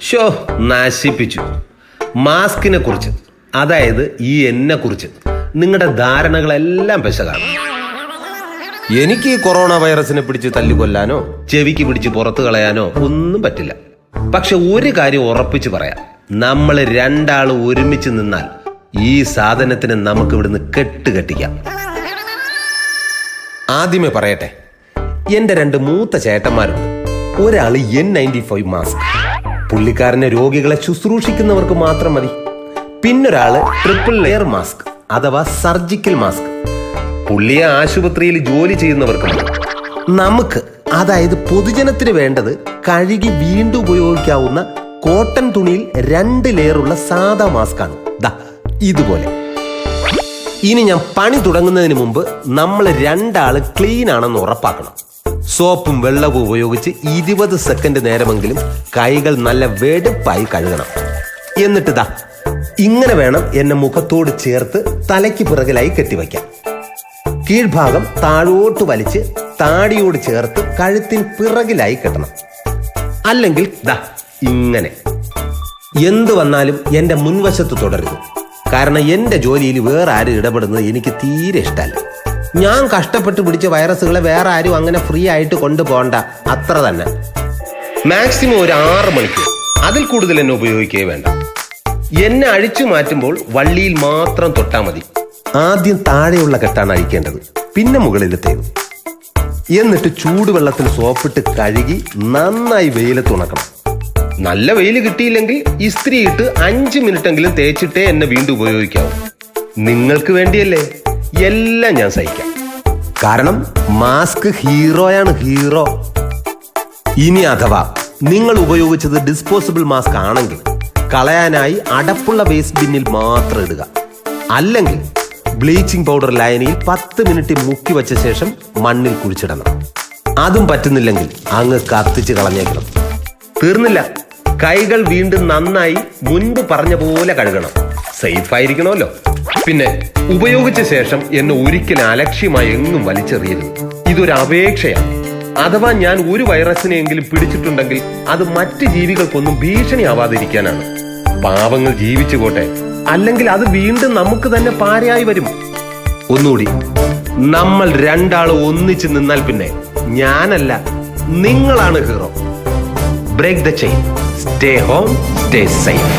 Show നശിപ്പിച്ചു. മാസ്കിനെ കുറിച്ച്, അതായത് ഈ എന്നെ കുറിച്ച് നിങ്ങളുടെ ധാരണകളെല്ലാം പെശകാണ്. എനിക്ക് ഈ കൊറോണ വൈറസിനെ പിടിച്ച് തല്ലിക്കൊല്ലാനോ ചെവിക്ക് പിടിച്ച് പുറത്തു കളയാനോ ഒന്നും പറ്റില്ല. പക്ഷെ ഒരു കാര്യം ഉറപ്പിച്ച് പറയാം, നമ്മൾ രണ്ടാള് ഒരുമിച്ച് നിന്നാൽ ഈ സാധനത്തിന് നമുക്ക് ഇവിടുന്ന് കെട്ടുകെട്ടിക്കാം. ആദ്യമേ പറയട്ടെ, എന്റെ രണ്ട് മൂത്ത ചേട്ടന്മാരുണ്ട്. ഒരാള് N95 മാസ്ക്, പുള്ളിക്കാരനെ രോഗികളെ ശുശ്രൂഷിക്കുന്നവർക്ക് മാത്രം മതി. പിന്നൊരാള് ട്രിപ്പിൾ ലെയർ മാസ്ക് അഥവാ സർജിക്കൽ മാസ്ക്, പുള്ളിയെ ആശുപത്രിയിൽ ജോലി ചെയ്യുന്നവർക്ക് മതി. നമുക്ക്, അതായത് പൊതുജനത്തിന് വേണ്ടത് കഴുകി വീണ്ടും ഉപയോഗിക്കാവുന്ന കോട്ടൺ തുണിയിൽ 2 ലെയറുള്ള സാധാ മാസ്കാണ്. ദാ ഇതുപോലെ. ഇനി ഞാൻ പണി തുടങ്ങുന്നതിന് മുമ്പ് നമ്മൾ രണ്ടാള് ക്ലീൻ ആണെന്ന് ഉറപ്പാക്കണം. സോപ്പും വെള്ളവും ഉപയോഗിച്ച് 20 സെക്കൻഡ് നേരമെങ്കിലും കൈകൾ നല്ല വെടുപ്പായി കഴുകണം. എന്നിട്ട് ദാ ഇങ്ങനെ വേണം എന്നെ മുഖത്തോട് ചേർത്ത് തലയ്ക്ക് പിറകിലായി കെട്ടിവയ്ക്കാം. കീഴ്ഭാഗം താഴോട്ട് വലിച്ച് താടിയോട് ചേർത്ത് കഴുത്തിന് പിറകിലായി കെട്ടണം. അല്ലെങ്കിൽ ദാ ഇങ്ങനെ. എന്തു വന്നാലും എന്റെ മുൻവശത്ത് തുടരുത്. കാരണം എന്റെ ജോലിയിൽ വേറെ ആരും ഇടപെടുന്നത് എനിക്ക് തീരെ ഇഷ്ടമല്ല. ഞാൻ കഷ്ടപ്പെട്ട് പിടിച്ച വൈറസുകളെ വേറെ ആരും അങ്ങനെ ഫ്രീ ആയിട്ട് കൊണ്ടുപോകണ്ട, അത്ര തന്നെ. മാക്സിമം ഒരു 6 മണിക്കൂർ, അതിൽ കൂടുതൽ എന്നെ ഉപയോഗിക്കുകയേ വേണ്ട. എന്നെ അഴിച്ചു മാറ്റുമ്പോൾ വള്ളിയിൽ മാത്രം തൊട്ടാൽ മതി. ആദ്യം താഴെയുള്ള കെട്ടാണ് അഴിക്കേണ്ടത്, പിന്നെ മുകളിലത്തേത്. എന്നിട്ട് ചൂടുവെള്ളത്തിൽ സോപ്പിട്ട് കഴുകി നന്നായി വെയിലത്ത് ഉണക്കണം. നല്ല വെയിൽ കിട്ടിയില്ലെങ്കിൽ ഇസ്ത്രി ഇട്ട് 5 മിനിറ്റെങ്കിലും തേച്ചിട്ടേ എന്നെ വീണ്ടും ഉപയോഗിക്കാവൂ. നിങ്ങൾക്ക് വേണ്ടിയല്ലേ, എല്ലാം ഞാൻ സഹിക്കാം. കാരണം മാസ്ക് ഹീറോയാണ്, ഹീറോ. ഇനി അഥവാ നിങ്ങൾ ഉപയോഗിച്ചത് ഡിസ്പോസിബിൾ മാസ്ക് ആണെങ്കിൽ കളയാനായി അടപ്പുള്ള വേസ്റ്റ് ബിന്നിൽ മാത്രം ഇടുക. അല്ലെങ്കിൽ ബ്ലീച്ചിങ് പൗഡർ ലായനിയിൽ 10 മിനിറ്റ് മുക്കി വച്ച ശേഷം മണ്ണിൽ കുഴിച്ചിടണം. അതും പറ്റുന്നില്ലെങ്കിൽ അങ്ങ് കത്തിച്ച് കളഞ്ഞേക്കണം. തീർന്നില്ല, കൈകൾ വീണ്ടും നന്നായി മുൻപ് പറഞ്ഞ പോലെ കഴുകണം. സേഫ് ആയിരിക്കണമല്ലോ. പിന്നെ ഉപയോഗിച്ച ശേഷം എന്നെ ഒരിക്കലും അലക്ഷ്യമായി എങ്ങും വലിച്ചെറിയരുത്. ഇതൊരു അപേക്ഷയാണ്. അഥവാ ഞാൻ ഒരു വൈറസിനെയെങ്കിലും പിടിച്ചിട്ടുണ്ടെങ്കിൽ അത് മറ്റ് ജീവികൾക്കൊന്നും ഭീഷണിയാവാതിരിക്കാനാണ്. പാവങ്ങൾ ജീവിച്ചു പോട്ടെ, അല്ലെങ്കിൽ അത് വീണ്ടും നമുക്ക് തന്നെ പാരയായി വരും. ഒന്നുകൂടി, നമ്മൾ രണ്ടാളും ഒന്നിച്ച് നിന്നാൽ പിന്നെ ഞാനല്ല, നിങ്ങളാണ് hero. Break the chain. Stay home, stay safe.